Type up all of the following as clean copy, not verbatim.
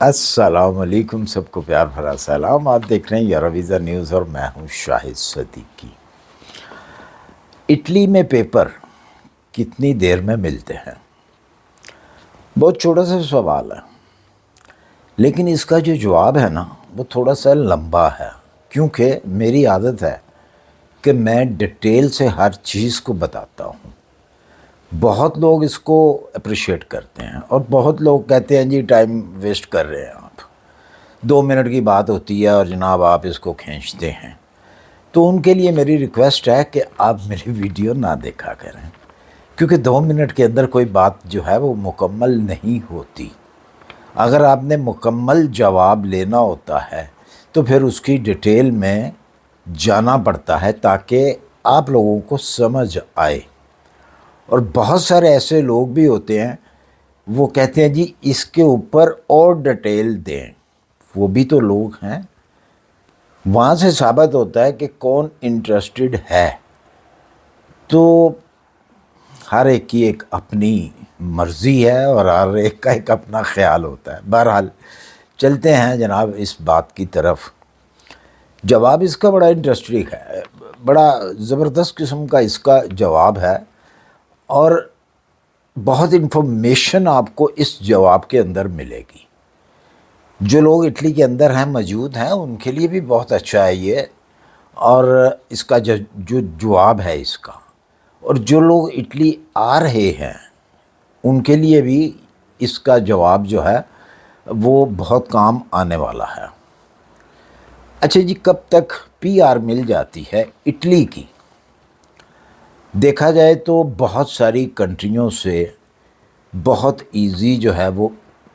السلام علیکم، سب کو پیار بھرا سلام۔ آپ دیکھ رہے ہیں یارویزا نیوز اور میں ہوں شاہد صدیقی۔ اٹلی میں پیپر کتنی دیر میں ملتے ہیں؟ بہت چھوٹا سا سوال ہے، لیکن اس کا جو جواب ہے نا وہ تھوڑا سا لمبا ہے، کیونکہ میری عادت ہے کہ میں ڈیٹیل سے ہر چیز کو بتاتا ہوں۔ بہت لوگ اس کو اپریشیٹ کرتے ہیں اور بہت لوگ کہتے ہیں جی ٹائم ویسٹ کر رہے ہیں آپ، 2 منٹ کی بات ہوتی ہے اور جناب آپ اس کو کھینچتے ہیں۔ تو ان کے لیے میری ریکویسٹ ہے کہ آپ میری ویڈیو نہ دیکھا کریں، کیونکہ 2 منٹ کے اندر کوئی بات جو ہے وہ مکمل نہیں ہوتی۔ اگر آپ نے مکمل جواب لینا ہوتا ہے تو پھر اس کی ڈیٹیل میں جانا پڑتا ہے تاکہ آپ لوگوں کو سمجھ آئے۔ اور بہت سارے ایسے لوگ بھی ہوتے ہیں، وہ کہتے ہیں جی اس کے اوپر اور ڈیٹیل دیں، وہ بھی تو لوگ ہیں۔ وہاں سے ثابت ہوتا ہے کہ کون انٹرسٹڈ ہے۔ تو ہر ایک کی ایک اپنی مرضی ہے اور ہر ایک کا ایک اپنا خیال ہوتا ہے۔ بہرحال چلتے ہیں جناب اس بات کی طرف۔ جواب اس کا بڑا انٹرسٹنگ ہے، بڑا زبردست قسم کا اس کا جواب ہے، اور بہت انفارمیشن آپ کو اس جواب کے اندر ملے گی۔ جو لوگ اٹلی کے اندر ہیں، موجود ہیں، ان کے لیے بھی بہت اچھا ہے یہ، اور اس کا جو جواب ہے اس کا، اور جو لوگ اٹلی آ رہے ہیں ان کے لیے بھی اس کا جواب جو ہے وہ بہت کام آنے والا ہے۔ اچھا جی، کب تک پی آر مل جاتی ہے اٹلی کی؟ دیکھا جائے تو بہت ساری کنٹریوں سے بہت ایزی جو ہے وہ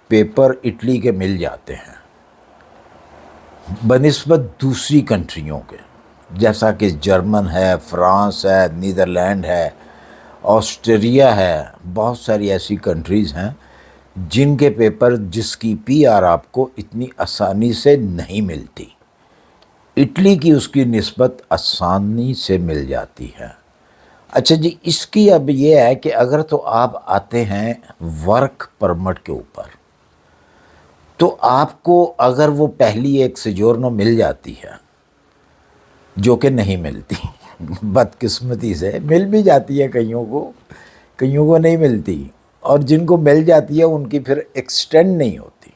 پیپر اٹلی کے مل جاتے ہیں بنسبت دوسری کنٹریوں کے، جیسا کہ جرمن ہے، فرانس ہے، نیدرلینڈ ہے، آسٹریا ہے۔ بہت ساری ایسی کنٹریز ہیں جن کے پیپر، جس کی پی آر آپ کو اتنی آسانی سے نہیں ملتی۔ اٹلی کی اس کی نسبت آسانی سے مل جاتی ہے۔ اچھا جی، اس کی اب یہ ہے کہ اگر تو آپ آتے ہیں ورک پرمٹ کے اوپر، تو آپ کو اگر وہ پہلی ایک سجورنو مل جاتی ہے، جو کہ نہیں ملتی بدقسمتی سے مل بھی جاتی ہے کئیوں کو نہیں ملتی، اور جن کو مل جاتی ہے ان کی پھر ایکسٹینڈ نہیں ہوتی۔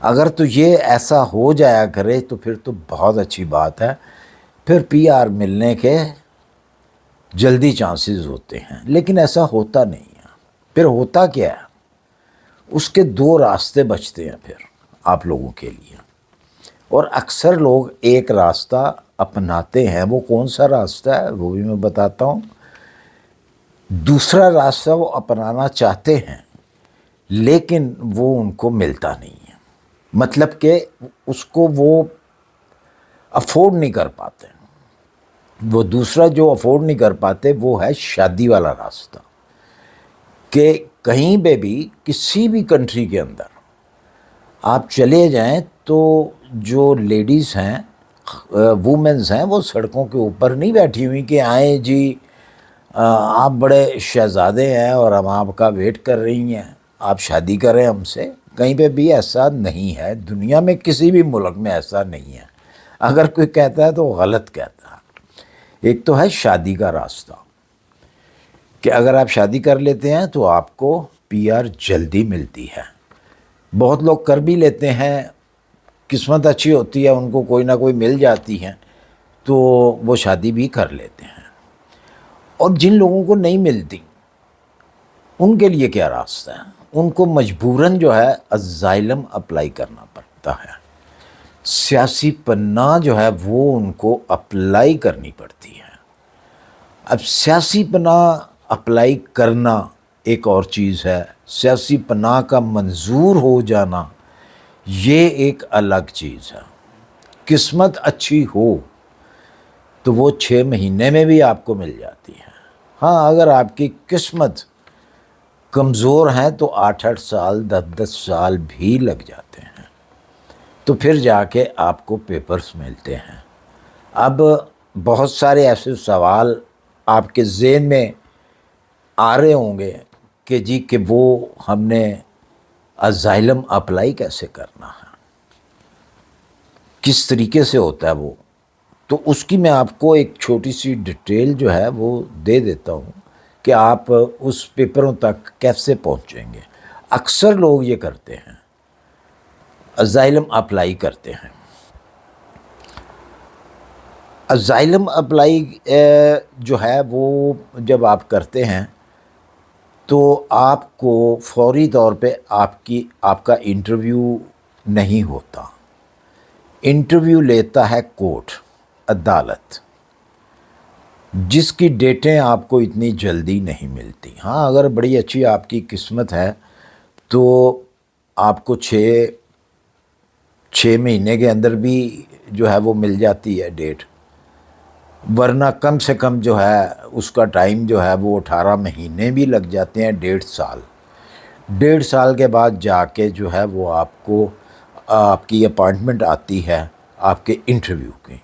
اگر تو یہ ایسا ہو جایا کرے تو پھر تو بہت اچھی بات ہے، پھر پی آر ملنے کے جلدی چانسز ہوتے ہیں، لیکن ایسا ہوتا نہیں ہے۔ پھر ہوتا کیا ہے، اس کے 2 راستے بچتے ہیں پھر آپ لوگوں کے لیے، اور اکثر لوگ ایک راستہ اپناتے ہیں۔ وہ کون سا راستہ ہے وہ بھی میں بتاتا ہوں۔ دوسرا راستہ وہ اپنانا چاہتے ہیں لیکن وہ ان کو ملتا نہیں ہے، مطلب کہ اس کو وہ افورڈ نہیں کر پاتے۔ وہ دوسرا جو افورڈ نہیں کر پاتے وہ ہے شادی والا راستہ، کہ کہیں پہ بھی کسی بھی کنٹری کے اندر آپ چلے جائیں تو جو لیڈیز ہیں، وومنز ہیں، وہ سڑکوں کے اوپر نہیں بیٹھی ہوئی کہ آئیں جی آپ بڑے شہزادے ہیں اور ہم آپ کا ویٹ کر رہی ہیں، آپ شادی کریں ہم سے۔ کہیں پہ بھی ایسا نہیں ہے، دنیا میں کسی بھی ملک میں ایسا نہیں ہے۔ اگر کوئی کہتا ہے تو غلط کہتا ہے۔ ایک تو ہے شادی کا راستہ، کہ اگر آپ شادی کر لیتے ہیں تو آپ کو پی آر جلدی ملتی ہے۔ بہت لوگ کر بھی لیتے ہیں، قسمت اچھی ہوتی ہے، ان کو کوئی نہ کوئی مل جاتی ہے تو وہ شادی بھی کر لیتے ہیں۔ اور جن لوگوں کو نہیں ملتی ان کے لیے کیا راستہ ہے؟ ان کو مجبوراً جو ہے اسائلم اپلائی کرنا پڑتا ہے، سیاسی پناہ جو ہے وہ ان کو اپلائی کرنی پڑتی ہے۔ اب سیاسی پناہ اپلائی کرنا ایک اور چیز ہے، سیاسی پناہ کا منظور ہو جانا یہ ایک الگ چیز ہے۔ قسمت اچھی ہو تو وہ 6 مہینے میں بھی آپ کو مل جاتی ہے۔ ہاں، اگر آپ کی قسمت کمزور ہیں تو 8 سال 10 سال بھی لگ جاتے ہیں، تو پھر جا کے آپ کو پیپرز ملتے ہیں۔ اب بہت سارے ایسے سوال آپ کے ذہن میں آ رہے ہوں گے کہ جی کہ وہ ہم نے ازائلم اپلائی کیسے کرنا ہے، کس طریقے سے ہوتا ہے وہ، تو اس کی میں آپ کو ایک چھوٹی سی ڈیٹیل جو ہے وہ دے دیتا ہوں کہ آپ اس پیپروں تک کیسے پہنچیں گے۔ اکثر لوگ یہ کرتے ہیں، ازائلم اپلائی کرتے ہیں۔ ازائلم اپلائی جو ہے وہ جب آپ کرتے ہیں تو آپ کو فوری طور پہ آپ کا انٹرویو نہیں ہوتا، انٹرویو لیتا ہے کورٹ، عدالت، جس کی ڈیٹیں آپ کو اتنی جلدی نہیں ملتی۔ ہاں اگر بڑی اچھی آپ کی قسمت ہے تو آپ کو چھ مہینے کے اندر بھی جو ہے وہ مل جاتی ہے ڈیٹ، ورنہ کم سے کم جو ہے اس کا ٹائم جو ہے وہ 18 مہینے بھی لگ جاتے ہیں، 1.5 سال۔ 1.5 سال کے بعد جا کے جو ہے وہ آپ کی اپائنٹمنٹ آتی ہے آپ کے انٹرویو کی۔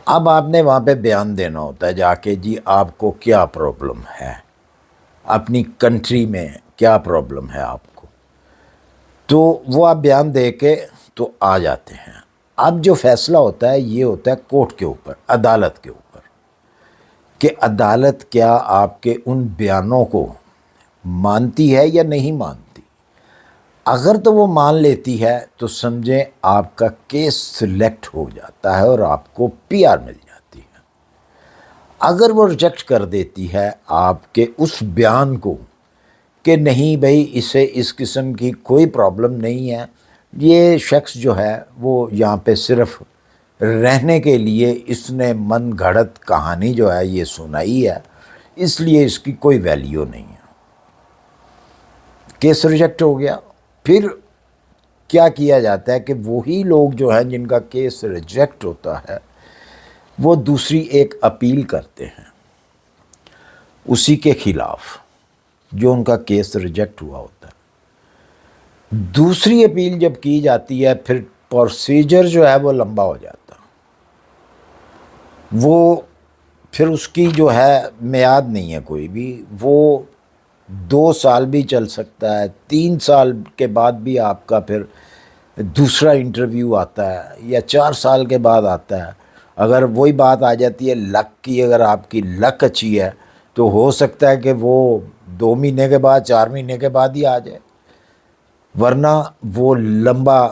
اب آپ نے وہاں پہ بیان دینا ہوتا ہے جا کے، جی آپ کو کیا پرابلم ہے، اپنی کنٹری میں کیا پرابلم ہے آپ کو، تو وہ آپ بیان دے کے تو آ جاتے ہیں۔ اب جو فیصلہ ہوتا ہے یہ ہوتا ہے کورٹ کے اوپر، عدالت کے اوپر، کہ عدالت کیا آپ کے ان بیانوں کو مانتی ہے یا نہیں مانتی۔ اگر تو وہ مان لیتی ہے تو سمجھیں آپ کا کیس سلیکٹ ہو جاتا ہے اور آپ کو پی آر مل جاتی ہے۔ اگر وہ ریجیکٹ کر دیتی ہے آپ کے اس بیان کو کہ نہیں بھائی اسے اس قسم کی کوئی پرابلم نہیں ہے، یہ شخص جو ہے وہ یہاں پہ صرف رہنے کے لیے اس نے من گھڑت کہانی جو ہے یہ سنائی ہے، اس لیے اس کی کوئی ویلیو نہیں ہے، کیس ریجیکٹ ہو گیا۔ پھر کیا کیا جاتا ہے کہ وہی لوگ جو ہیں جن کا کیس ریجیکٹ ہوتا ہے وہ دوسری ایک اپیل کرتے ہیں اسی کے خلاف جو ان کا کیس ریجیکٹ ہوا ہوتا ہے۔ دوسری اپیل جب کی جاتی ہے پھر پروسیجر جو ہے وہ لمبا ہو جاتا، وہ پھر اس کی جو ہے میعاد نہیں ہے کوئی بھی، وہ 2 سال بھی چل سکتا ہے، 3 سال کے بعد بھی آپ کا پھر دوسرا انٹرویو آتا ہے، یا 4 سال کے بعد آتا ہے۔ اگر وہی بات آ جاتی ہے لک کی، اگر آپ کی لک اچھی ہے تو ہو سکتا ہے کہ وہ 2 مہینے کے بعد 4 مہینے کے بعد ہی آ جائے، ورنہ وہ لمبا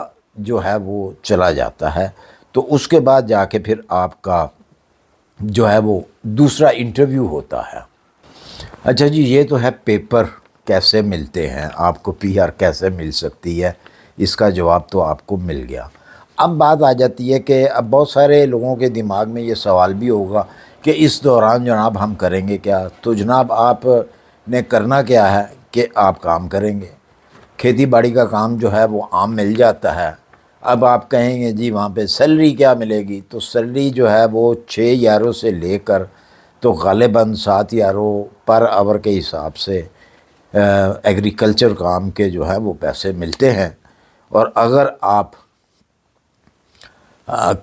جو ہے وہ چلا جاتا ہے۔ تو اس کے بعد جا کے پھر آپ کا جو ہے وہ دوسرا انٹرویو ہوتا ہے۔ اچھا جی، یہ تو ہے پیپر کیسے ملتے ہیں، آپ کو پی آر کیسے مل سکتی ہے، اس کا جواب تو آپ کو مل گیا۔ اب بات آ جاتی ہے کہ اب بہت سارے لوگوں کے دماغ میں یہ سوال بھی ہوگا کہ اس دوران جناب ہم کریں گے کیا؟ تو جناب آپ نے کرنا کیا ہے کہ آپ کام کریں گے، کھیتی باڑی کا کام جو ہے وہ عام مل جاتا ہے۔ اب آپ کہیں گے جی وہاں پہ سیلری کیا ملے گی، تو سیلری جو ہے وہ 6 یاروں سے لے کر تو غالباً 7 یاروں پر آور کے حساب سے ایگریکلچر کام کے جو ہے وہ پیسے ملتے ہیں۔ اور اگر آپ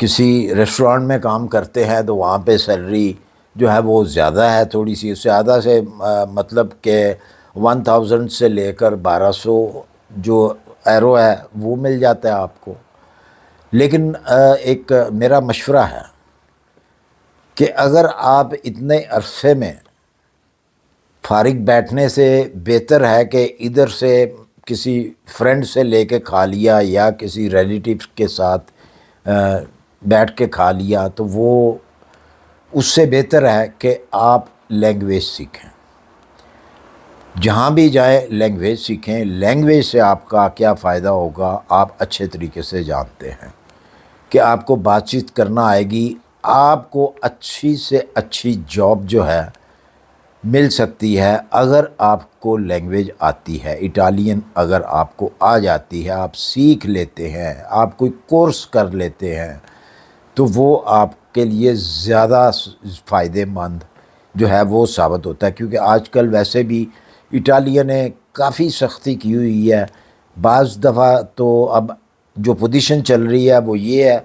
کسی ریسٹورانٹ میں کام کرتے ہیں تو وہاں پہ سیلری جو ہے وہ زیادہ ہے، تھوڑی سی زیادہ سے مطلب کہ 1000 سے لے کر 1200 جو ایرو ہے وہ مل جاتا ہے آپ کو۔ لیکن ایک میرا مشورہ ہے کہ اگر آپ اتنے عرصے میں فارغ بیٹھنے سے بہتر ہے کہ ادھر سے کسی فرینڈ سے لے کے کھا لیا یا کسی ریلیٹیو کے ساتھ بیٹھ کے کھا لیا، تو وہ اس سے بہتر ہے کہ آپ لینگویج سیکھیں، جہاں بھی جائیں لینگویج سیکھیں۔ لینگویج سے آپ کا کیا فائدہ ہوگا آپ اچھے طریقے سے جانتے ہیں کہ آپ کو بات چیت کرنا آئے گی، آپ کو اچھی سے اچھی جاب جو ہے مل سکتی ہے اگر آپ کو لینگویج آتی ہے۔ اٹالین اگر آپ کو آ جاتی ہے، آپ سیکھ لیتے ہیں، آپ کوئی کورس کر لیتے ہیں، تو وہ آپ کے لیے زیادہ فائدہ مند جو ہے وہ ثابت ہوتا ہے، کیونکہ آج کل ویسے بھی اٹالین نے کافی سختی کی ہوئی ہے۔ بعض دفعہ تو اب جو پوزیشن چل رہی ہے وہ یہ ہے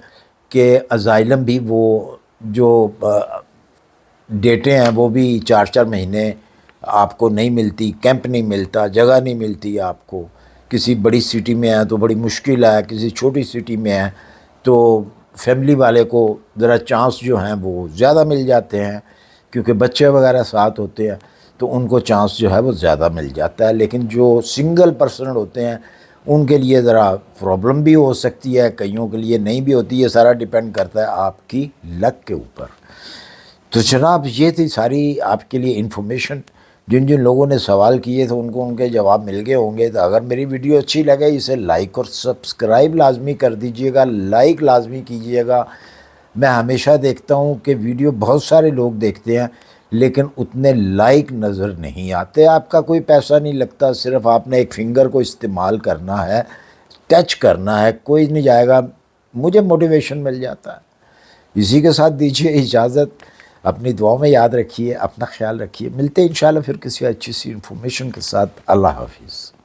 کہ ازائلم بھی وہ جو ڈیٹیں ہیں وہ بھی 4 4 مہینے آپ کو نہیں ملتی، کیمپ نہیں ملتا، جگہ نہیں ملتی آپ کو، کسی بڑی سٹی میں ہیں تو بڑی مشکل ہے، کسی چھوٹی سٹی میں ہیں تو فیملی والے کو ذرا چانس جو ہیں وہ زیادہ مل جاتے ہیں، کیونکہ بچے وغیرہ ساتھ ہوتے ہیں تو ان کو چانس جو ہے وہ زیادہ مل جاتا ہے۔ لیکن جو سنگل پرسن ہوتے ہیں ان کے لیے ذرا پرابلم بھی ہو سکتی ہے، کئیوں کے لیے نہیں بھی ہوتی، یہ سارا ڈیپینڈ کرتا ہے آپ کی لک کے اوپر۔ تو جناب یہ تھی ساری آپ کے لیے انفارمیشن۔ جن جن لوگوں نے سوال کیے تھے ان کو ان کے جواب مل گئے ہوں گے۔ تو اگر میری ویڈیو اچھی لگے اسے لائک اور سبسکرائب لازمی کر دیجئے گا، لائک لازمی کیجئے گا۔ میں ہمیشہ دیکھتا ہوں کہ ویڈیو بہت سارے لوگ دیکھتے ہیں لیکن اتنے لائک نظر نہیں آتے۔ آپ کا کوئی پیسہ نہیں لگتا، صرف آپ نے ایک فنگر کو استعمال کرنا ہے، ٹچ کرنا ہے، کوئی نہیں جائے گا، مجھے موٹیویشن مل جاتا ہے۔ اسی کے ساتھ دیجیے اجازت، اپنی دعاؤں میں یاد رکھیے، اپنا خیال رکھیے، ملتے ہیں انشاءاللہ پھر کسی اچھی سی انفارمیشن کے ساتھ۔ اللہ حافظ۔